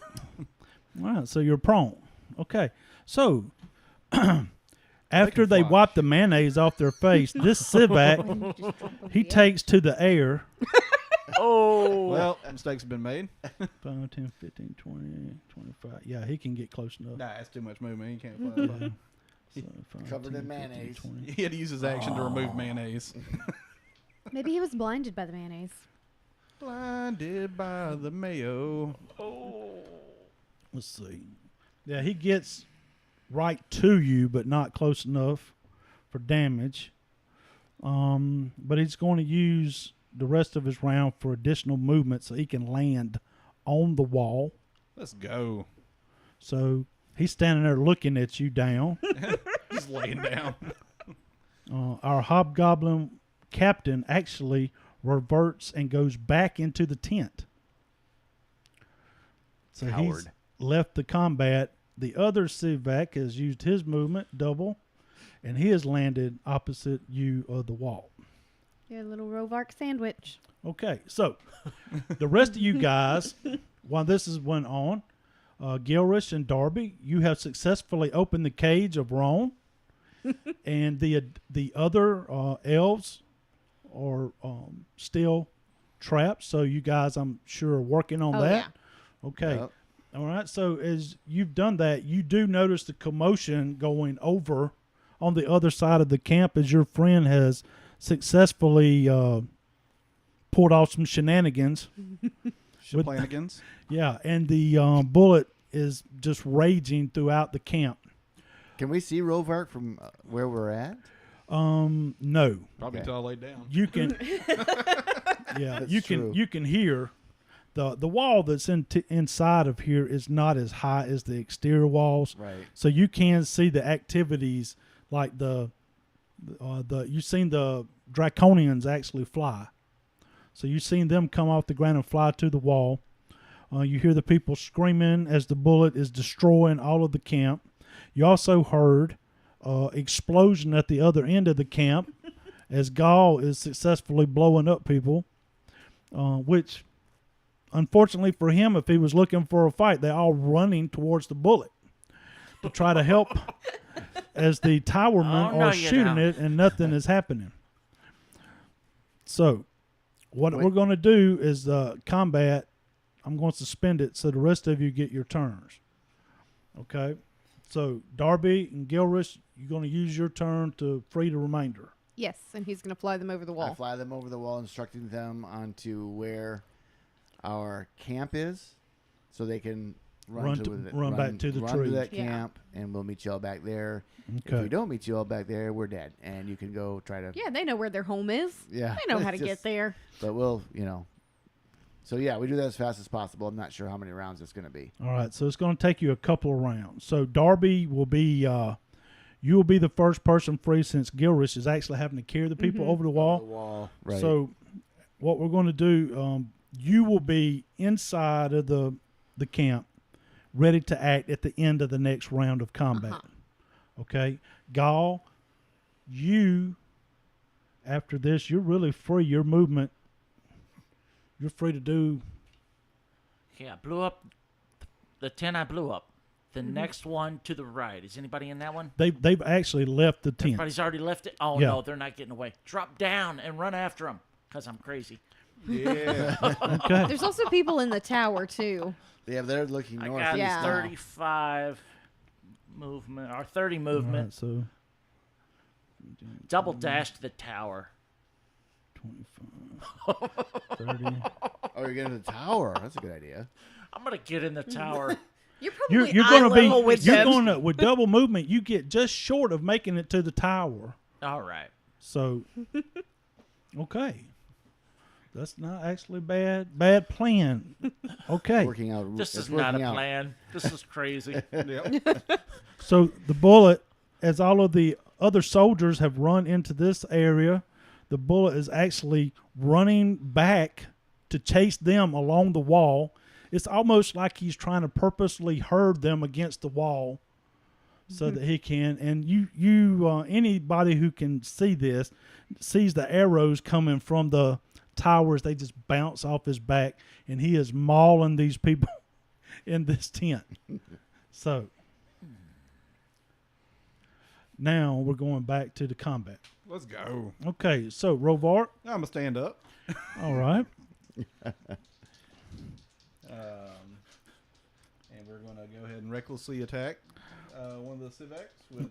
right. So you're prone. Okay. So after they fly. wipe the mayonnaise off their face, this Civac, he takes to the air. oh. well, mistakes have been made. 5, 10, 15, 20, 25. Yeah, he can get close enough. Nah, that's too much movement. You can't fly. Five, so 5, Covered 10, in 15, mayonnaise. 20. He had to use his action to remove mayonnaise. Maybe he was blinded by the mayonnaise. Blinded by the mayo. Let's see. Yeah, he gets right to you, but not close enough for damage. But he's going to use the rest of his round for additional movement so he can land on the wall. Let's go. So he's standing there looking at you down. Just laying down. Our hobgoblin captain actually reverts and goes back into the tent. So he's Coward. left the combat. The other Civac has used his movement double, and he has landed opposite you of the wall. Yeah, little Rovark sandwich. Okay, so the rest of you guys, while this is went on, Gilrish and Darby, you have successfully opened the cage of Roan, and the other elves are still trapped. So you guys, I'm sure, are working on Oh, that. yeah. Okay. Yep. All right. So as you've done that, you do notice the commotion going over on the other side of the camp as your friend has successfully pulled off some shenanigans. Shenanigans. Yeah, and the bullet is just raging throughout the camp. Can we see Rovark from where we're at? No. Probably Okay. until I laid down. You can That's you true. can hear the wall that's inside of here is not as high as the exterior walls. Right. So you can see the activities like the you've seen the draconians actually fly. So you've seen them come off the ground and fly to the wall. You hear the people screaming as the bullet is destroying all of the camp. You also heard explosion at the other end of the camp as Gaul is successfully blowing up people, which unfortunately for him, if he was looking for a fight, they're all running towards the bullet to try to help as the towermen Oh, no, are you shooting don't. it and nothing is happening. So what Wait. we're going to do is combat. I'm going to suspend it so the rest of you get your turns. Okay? So Darby and Gilrish, you're going to use your turn to free the remainder. Yes, and he's going to fly them over the I wall. fly them over the wall, instructing them onto where our camp is, so they can run back to the run trees. to that Yeah. camp, and we'll meet you all back there. If Okay. we don't meet you all back there, we're dead, and you can go try to. Yeah, they know where their home is. Yeah, They know how to just- get there. But we'll, So yeah, we do that as fast as possible. I'm not sure how many rounds it's going to be. All right, so it's going to take you a couple of rounds. So Darby will be, you will be the first person free since Gilrish is actually having to carry the people over the wall. The wall, right? So what we're going to do, you will be inside of the camp, ready to act at the end of the next round of combat. Okay, Gaul, you after this, you're really free. Your movement, you're free to do. Yeah, I blew up the 10 I blew up. The next one to the right. Is anybody in that one? They've actually left the tent. Everybody's already left it? Oh, Yeah. no, they're not getting away. Drop down and run after them because I'm crazy. Yeah. Okay. There's also people in the tower, too. Yeah, they're looking I north. got Yeah. 35 movement, or 30 All movement. right, so Double dash to the tower. 25, 30. Oh, you're getting to the tower. That's a good idea. I'm going to get in the tower. You're probably You're eye going to be level with you're them. going to with double movement. You get just short of making it to the tower. All right. So, okay, that's not actually bad plan. Okay, Working out. This it's is not a working out. plan. This is crazy. Yep. so the bullet, as all of the other soldiers have run into this area, the bullet is actually running back to chase them along the wall. It's almost like he's trying to purposely herd them against the wall so that he can. And you anybody who can see this sees the arrows coming from the towers. They just bounce off his back, and he is mauling these people in this tent. So now we're going back to the combat. Let's go. Okay, so Rovart, I'm going to stand up. all right. And we're going to go ahead and recklessly attack one of the Civacs with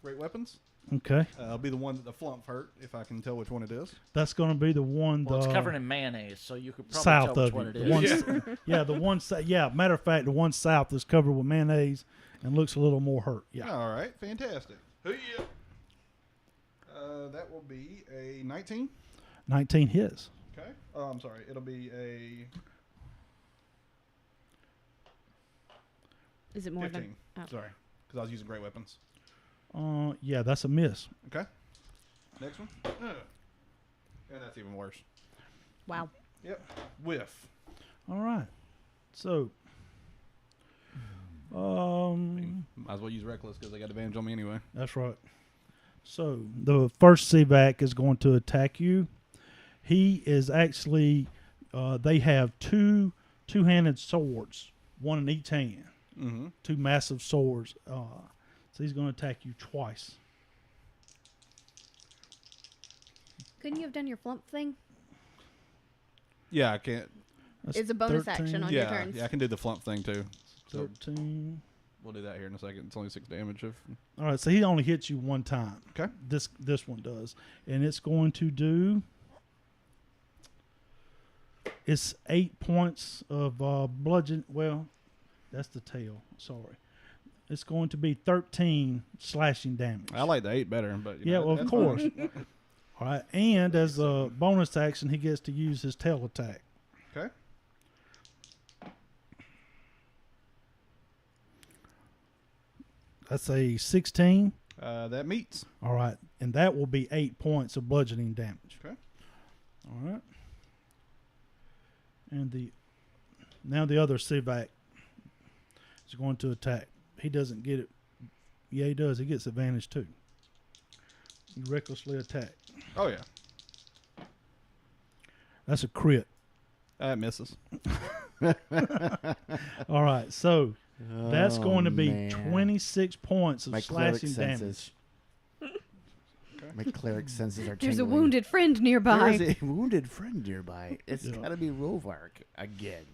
great weapons. Okay, I'll be the one that the Flumph hurt, if I can tell which one it is. that's going to be the one. Well, it's covered in mayonnaise, so you could probably south tell which of one you. it The is. one, Yeah. yeah, the one. Yeah, matter of fact, the one south is covered with mayonnaise and looks a little more hurt. Yeah. All right, fantastic. Hoo-yah. That will be a 19. 19 hits. Okay. Oh, I'm sorry. It'll be a Is it more 15. than? Oh. Sorry, because I was using great weapons. Yeah, that's a miss. Okay. Next one. And that's even worse. Wow. Yep. Whiff. All right. So, Might as well use reckless because they got advantage on me anyway. that's right. So the first CVAC is going to attack you. He is actually. They have two-handed swords, one in each hand. Mm-hmm. Two massive swords. So he's going to attack you twice. Couldn't you have done your flump thing? Yeah, I can't. That's It's a bonus action on your Yeah, turns. yeah, I can do the Flumph thing too. So 13. we'll do that here in a second. It's only 6 damage. All right, so he only hits you one time. Okay. This one does, and it's going to do It's 8 points of bludgeon. Well, that's the tail. Sorry. It's going to be 13 slashing damage. I like the 8 better, but Yeah, well, of that's course. fine. All right. And as a bonus action, he gets to use his tail attack. Okay. That's a 16. That meets. All right. And that will be 8 points of bludgeoning damage. Okay. All right. And now the other Sivak is going to attack. He doesn't get it. Yeah, he does. He gets advantage too. You recklessly attack. Oh yeah. That's a crit. That misses. All right. So that's going to be man. 26 points of My cleric slashing senses. damage. My cleric senses are There's a tingling. wounded friend nearby. There's a wounded friend nearby. It's Yeah. got to be Rovark again.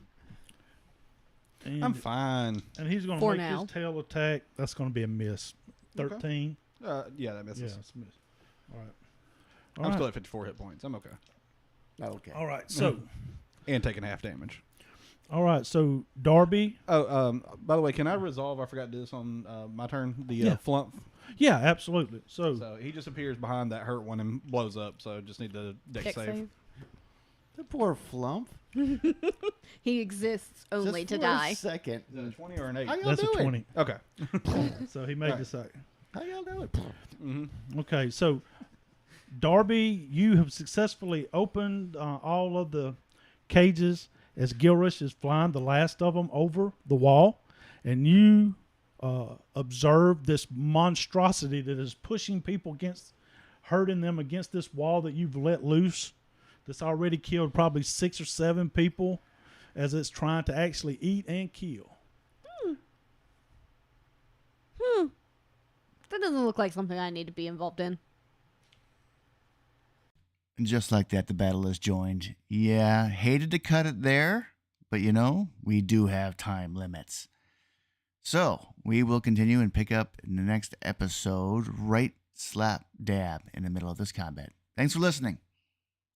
And, I'm fine. and he's going to For make now. his tail attack. That's going to be a miss. 13. Yeah, that Yeah, misses. it's a miss. All right. I'm still at 54 hit points. I'm okay. Okay. All right. So, And taking half damage. all right. So Darby. Oh, by the way, can I resolve? I forgot to do this on my turn. The Yeah. Flumph. Yeah, absolutely. So, So he just appears behind that hurt one and blows up. So just need the dex Dex save. save. The poor Flumph. He exists only Just to for die. a second. Is that a 20 or an 8? How y'all that's a doing? 20. Okay. So he made All the save. How y'all doing? Mm-hmm. Okay. So, Darby, you have successfully opened all of the cages as Gilrish is flying the last of them over the wall. And you observe this monstrosity that is pushing people against, hurting them against this wall that you've let loose. That's already killed probably 6 or 7 people as it's trying to actually eat and kill. That doesn't look like something I need to be involved in. And just like that, the battle is joined. Yeah, hated to cut it there, but you know, we do have time limits. So, we will continue and pick up in the next episode right slap dab in the middle of this combat. Thanks for listening.